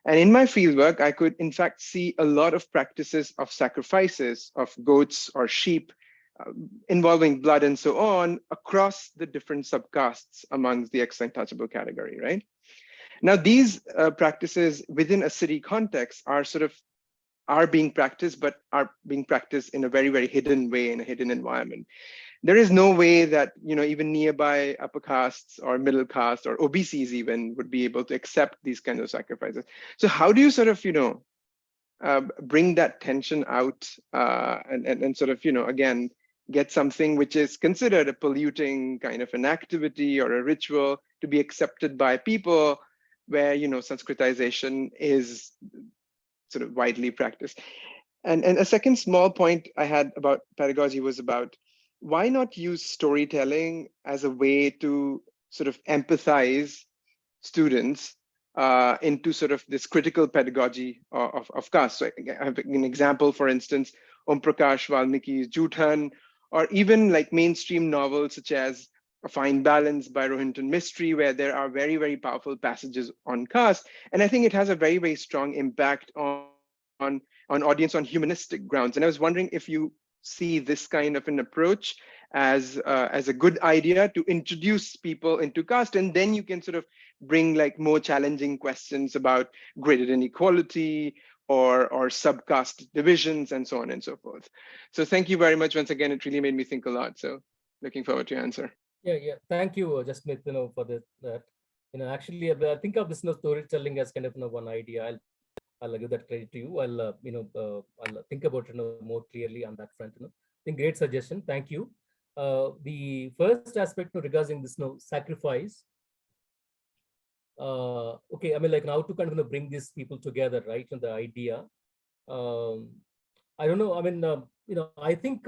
Speaker 4: And in my fieldwork, I could in fact see a lot of practices of sacrifices of goats or sheep involving blood and so on across the different subcastes amongst the ex-untouchable category, right? Now, these practices within a city context are being practiced, but are being practiced in a very, very hidden way, in a hidden environment. There is no way that even nearby upper castes or middle caste or OBCs even would be able to accept these kinds of sacrifices. So how do you sort of bring that tension out and sort of again get something which is considered a polluting kind of an activity or a ritual to be accepted by people, where Sanskritization is sort of widely practiced? And a second small point I had about pedagogy was about why not use storytelling as a way to sort of empathize students into sort of this critical pedagogy of caste. So I have an example, for instance, Om Prakash Valmiki's Juthan, or even like mainstream novels such as A Fine Balance by Rohinton Mistry, where there are very, very powerful passages on caste. And I think it has a very, very strong impact on audience on humanistic grounds. And I was wondering if you see this kind of an approach as a good idea to introduce people into caste, and then you can sort of bring like more challenging questions about graded inequality or subcaste divisions and so on and so forth. So thank you very much once again. It really made me think a lot. So looking forward to your answer.
Speaker 2: Yeah. Thank you, Jasmeet, for that. Actually, I think of this storytelling as kind of one idea. I'll give that credit to you. I'll think about it more clearly on that front. I think great suggestion. Thank you. The first aspect regarding this sacrifice. Okay, I mean, like now to kind of bring these people together, right? And the idea. I don't know. I mean, I think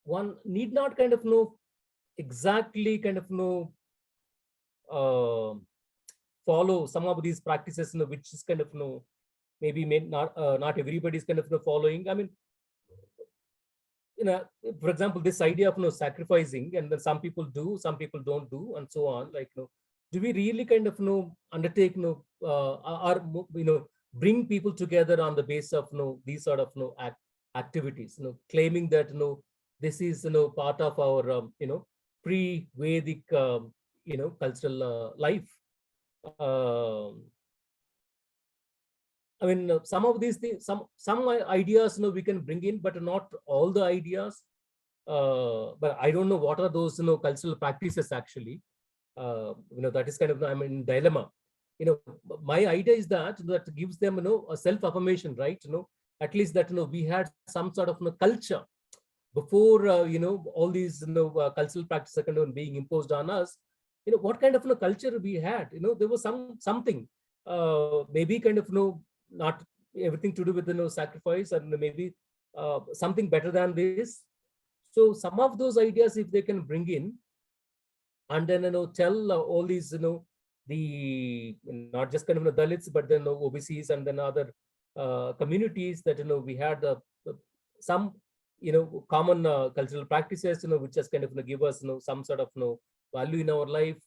Speaker 2: one need not kind of know exactly kind of know follow some of these practices, which is kind of maybe may not everybody's kind of following. I mean, for example, this idea of sacrificing, and then some people do, some people don't do, and so on. Like, do we really kind of undertake or bring people together on the basis of these sort of activities, claiming that this is part of our pre-Vedic cultural life. I mean, some of these things, some ideas we can bring in, but not all the ideas. But I don't know what are those cultural practices actually. That is kind of, I'm in dilemma. My idea is that gives them a self-affirmation, right? At least that we had some sort of culture before all these cultural practices are kind of being imposed on us. What kind of culture we had? There was something maybe kind of not everything to do with sacrifice, and maybe something better than this. So some of those ideas, if they can bring in, and then tell all these the not just kind of Dalits, but then OBCs and then other communities, that we had some common cultural practices which has kind of give us some sort of value in our life.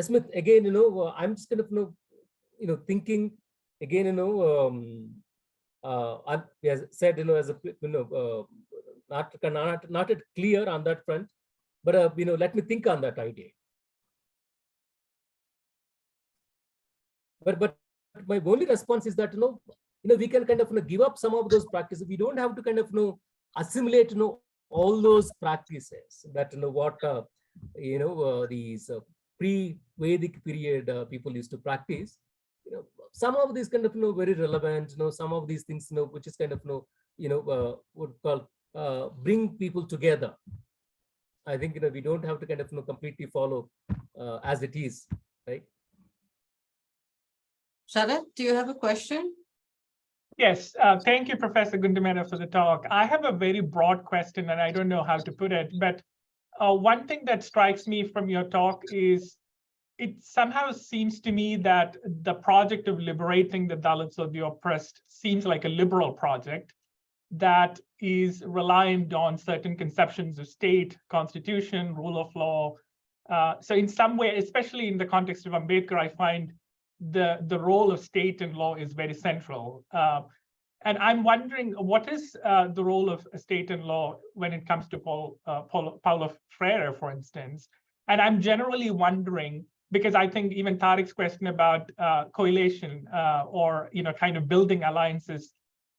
Speaker 2: Smith, again, I'm just kind of thinking again, as said, as a not clear on that front, but let me think on that idea. But my only response is that we can kind of give up some of those practices. We don't have to kind of assimilate all those practices that what these pre-Vedic period people used to practice. Some of these kind of very relevant, some of these things which is kind of would call bring people together. I think we don't have to kind of completely follow as it is, right?
Speaker 1: Sharad, do you have a question?
Speaker 5: Yes, thank you, Professor Gundimeda, for the talk. I have a very broad question, and I don't know how to put it, but one thing that strikes me from your talk is it somehow seems to me that the project of liberating the Dalits or the oppressed seems like a liberal project that is reliant on certain conceptions of state, constitution, rule of law. So in some way, especially in the context of Ambedkar, I find the role of state and law is very central. And I'm wondering, what is the role of state and law when it comes to Paulo Freire, for instance? And I'm generally wondering, because I think even Tariq's question about coalition or kind of building alliances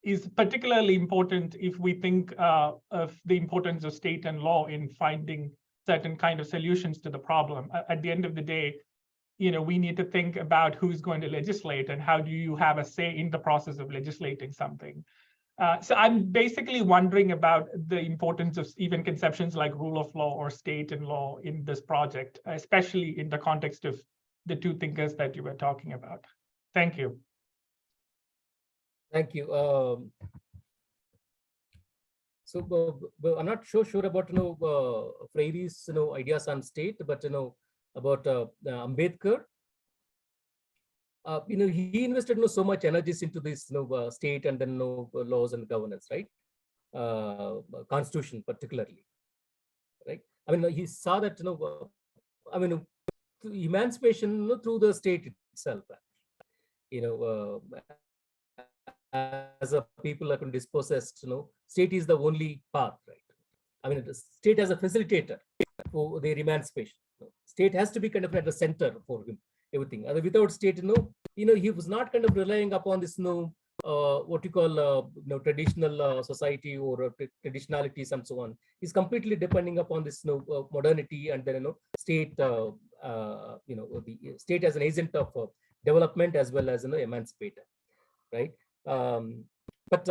Speaker 5: is particularly important if we think of the importance of state and law in finding certain kind of solutions to the problem. At the end of the day, we need to think about who's going to legislate and how do you have a say in the process of legislating something. So I'm basically wondering about the importance of even conceptions like rule of law or state and law in this project, especially in the context of the two thinkers that you were talking about. Thank you.
Speaker 2: Thank you. So I'm not sure about Freire's ideas on state, but about Ambedkar. He invested so much energies into this state and then laws and governance, right? Constitution particularly, right? I mean, he saw that emancipation through the state itself. As a people are dispossessed, state is the only path, right? I mean, the state as a facilitator for their emancipation. State has to be kind of at the center for him, everything. Without state, he was not kind of relying upon this, what you call, traditional society or traditionalities and so on. He's completely depending upon this, modernity, and then, state, the state as an agent of development as well as, emancipator, right? But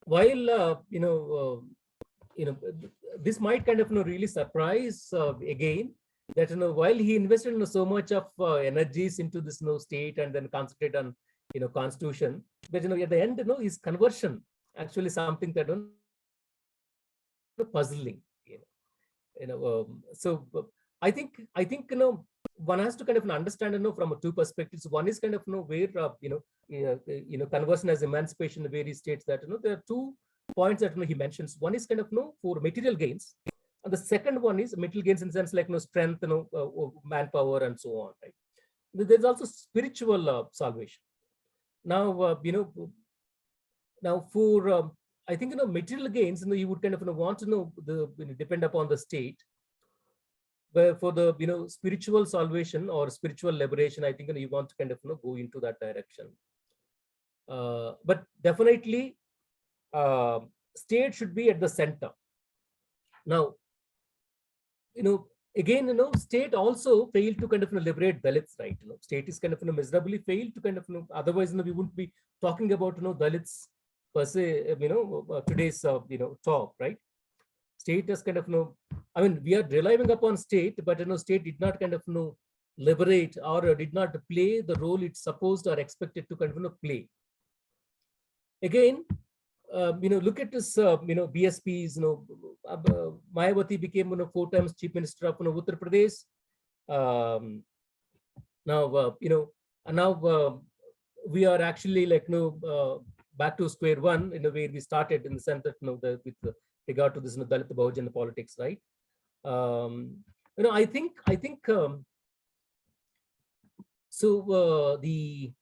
Speaker 2: while this might kind of really surprise again, that while he invested so much of energies into this state and then concentrate on constitution, but at the end, is conversion actually something that puzzling. So I think one has to kind of understand from two perspectives. One is kind of where conversion as emancipation, where he states that there are 2 points that he mentions. One is kind of for material gains, and the second one is material gains in the sense like strength, manpower, and so on. Right? There's also spiritual salvation. Now now for I think material gains, you would kind of want to depend upon the state. But for the spiritual salvation or spiritual liberation, I think you want to kind of go into that direction. But definitely, state should be at the center. Now, again, state also failed to kind of liberate Dalits, right? State is kind of miserably failed to kind of otherwise we wouldn't be talking about Dalits per se, today's talk, right? State has kind of I mean, we are relying upon state, but state did not kind of liberate or did not play the role it's supposed or expected to kind of play. Again, look at this, BSPs, Mayawati became 4 times Chief Minister of Uttar Pradesh. Now, and now we are actually like, back to square one in a way we started, in the sense that, with regard to this Dalit Bahujan politics, right? I think so the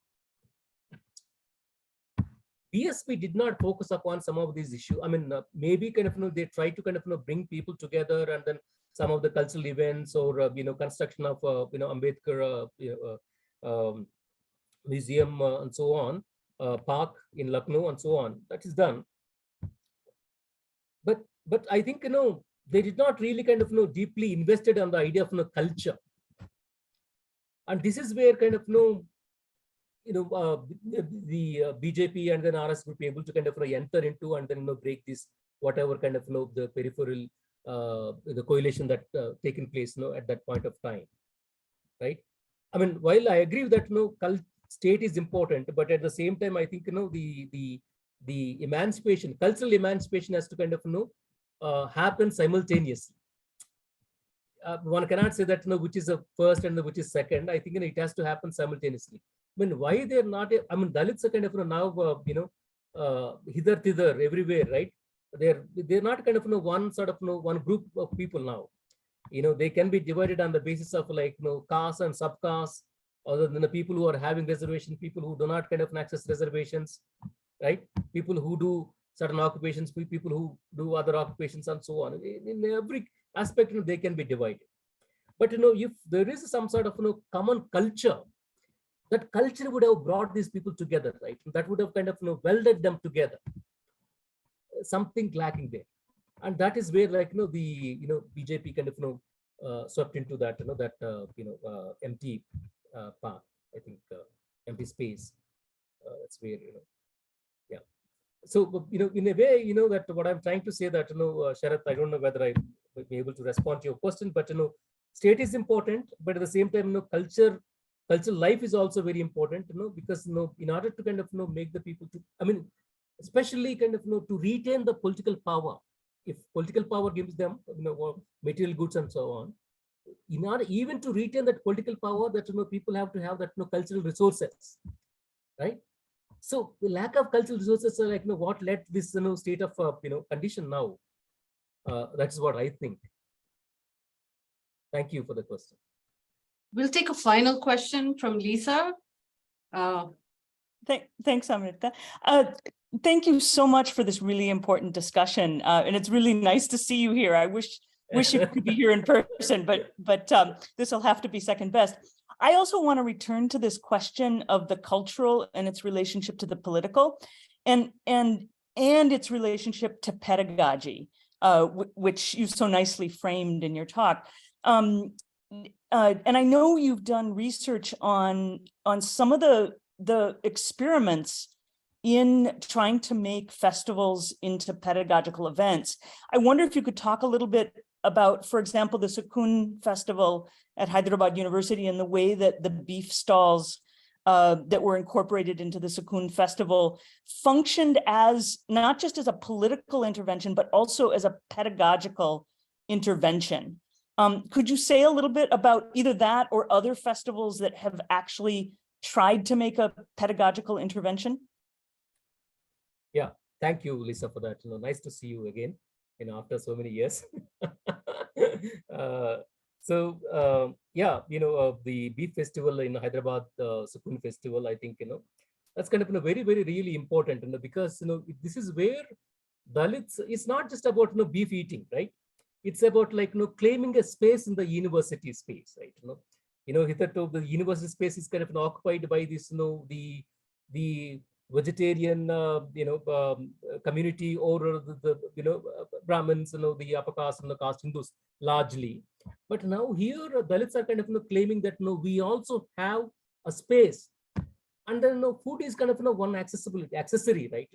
Speaker 2: BSP did not focus upon some of these issues. I mean, maybe kind of they try to kind of bring people together, and then some of the cultural events or construction of Ambedkar museum and so on, park in Lucknow and so on. That is done. But I think they did not really kind of deeply invested on the idea of culture, and this is where kind of the BJP and then RS would be able to kind of enter into and then break this whatever kind of the peripheral the coalition that taken place at that point of time, right? I mean, while I agree that state is important, but at the same time I think the emancipation, cultural emancipation, has to kind of happen simultaneously. One cannot say that which is the first and which is second. I think it has to happen simultaneously. I mean, why they're not? I mean, Dalits are kind of now hither thither everywhere, right? They're not kind of one sort of one group of people now. They can be divided on the basis of like caste and subcaste, other than the people who are having reservation, people who do not kind of access reservations, right? People who do certain occupations, people who do other occupations, and so on. In every aspect, they can be divided. But if there is some sort of common culture, that culture would have brought these people together, right? That would have kind of welded them together. Something lacking there, and that is where like the BJP kind of swept into that empty path. I think empty space. That's where yeah. So in a way that what I'm trying to say that Sharath, I don't know whether I will be able to respond to your question, but state is important, but at the same time cultural life is also very important, because in order to kind of make the people to, I mean, especially kind of to retain the political power. If political power gives them material goods and so on, in order even to retain that political power, that people have to have that cultural resources, right? So the lack of cultural resources are like what led this state of condition now. That's what I think. Thank you for the question.
Speaker 1: We'll take a final question from Lisa.
Speaker 6: Thanks, Amrita. Thank you so much for this really important discussion, and it's really nice to see you here. I wish you could be here in person, but this will have to be second best. I also want to return to this question of the cultural and its relationship to the political, and its relationship to pedagogy, which you so nicely framed in your talk. And I know you've done research on some of the experiments in trying to make festivals into pedagogical events. I wonder if you could talk a little bit about, for example, the Sukoon Festival at Hyderabad University and the way that the beef stalls that were incorporated into the Sakun Festival functioned as not just as a political intervention, but also as a pedagogical intervention. Could you say a little bit about either that or other festivals that have actually tried to make a pedagogical intervention?
Speaker 2: Yeah, thank you, Lisa, for that. Nice to see you again, after so many years. Yeah, the Beef Festival in Hyderabad, Sakun Festival, I think, that's kind of very, very really important, because, this is where Dalits, it's not just about, beef eating, right? It's about like, claiming a space in the university space, right? Hitherto the university space is kind of occupied by this, the vegetarian, community, or the Brahmins, the upper caste and the caste Hindus largely. But now here Dalits are kind of claiming that we also have a space, and then food is kind of one accessory, right?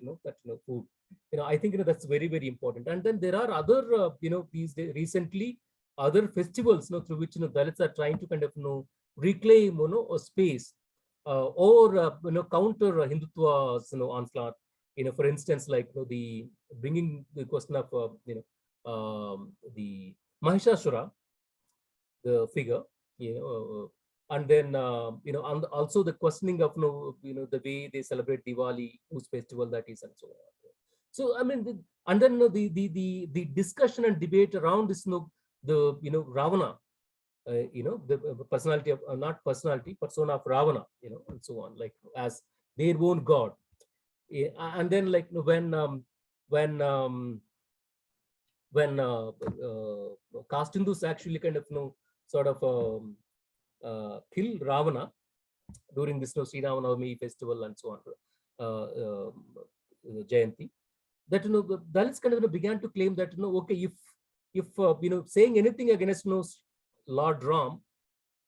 Speaker 2: Food. I think I think that's very important. And then there are other these days, recently other festivals through which Dalits are trying to kind of reclaim a space or counter Hindutva's onslaught. For instance, like the bringing the question of the Mahishasura, the figure, and then and also the questioning of the way they celebrate Diwali, whose festival that is, and so on. So I mean, and then the discussion and debate around this, the Ravana, the personality of not personality, persona of Ravana, and so on, like as their own god. And then like when caste Hindus actually kind of sort of kill Ravana during this Sri Ramanavami festival and so on, Jayanti, that the Dalits kind of began to claim that okay, if saying anything against Lord Ram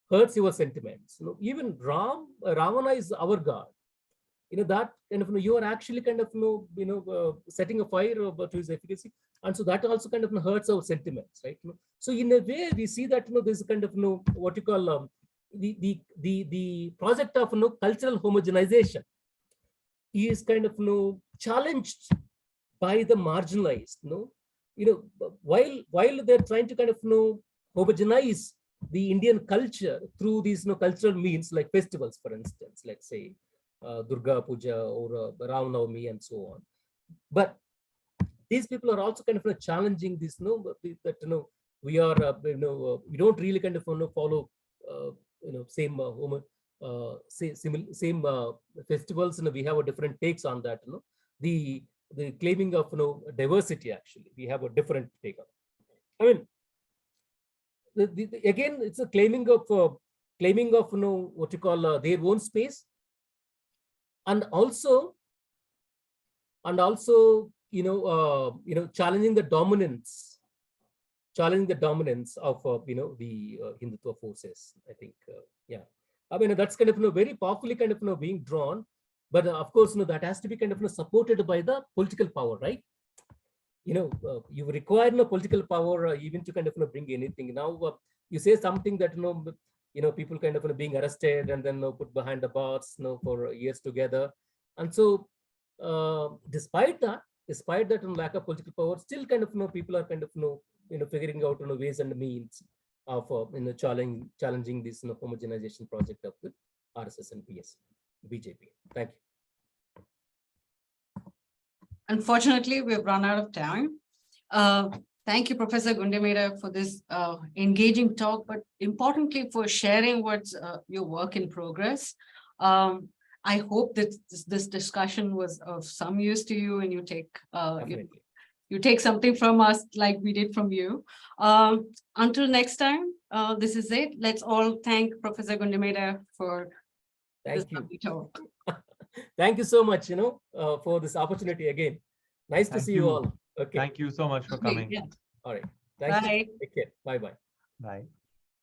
Speaker 2: hurts your sentiments, even Ravana is our god, that kind of you are actually kind of setting a fire to his efficacy, and so that also kind of hurts our sentiments, right? So in a way we see that there's a kind of what you call the project of cultural homogenization is kind of challenged by the marginalized, while they're trying to kind of homogenize the Indian culture through these cultural means like festivals, for instance, let's say Durga Puja or Ram Navami and so on. But these people are also kind of challenging this, that we are we don't really kind of follow same same festivals, we have a different takes on that. The claiming of diversity, actually we have a different take on it. I mean, again it's a claiming of what you call their own space, and also challenging the dominance of the Hindutva forces, I think. Yeah, I mean, that's kind of very powerfully kind of being drawn, but of course that has to be kind of supported by the political power, right? You require political power even to kind of bring anything. Now you say something that people kind of being arrested and then put behind the bars for years together, and so despite that lack of political power, still kind of people are kind of figuring out ways and means of challenging this homogenization project of the RSS and BJP. Thank you.
Speaker 1: Unfortunately, we've run out of time. Thank you, Professor Gundemeda, for this engaging talk, but importantly for sharing what's your work in progress. I hope that this discussion was of some use to you, and you take something from us like we did from you. Until next time, this is it. Let's all thank Professor Gundemeda for this lovely talk.
Speaker 2: Thank you so much, for this opportunity again. Nice to see you all. Okay.
Speaker 3: Thank you so much for coming.
Speaker 1: Yeah.
Speaker 2: All right. Thank
Speaker 1: Bye.
Speaker 2: you. Take care. Bye-bye.
Speaker 3: Bye.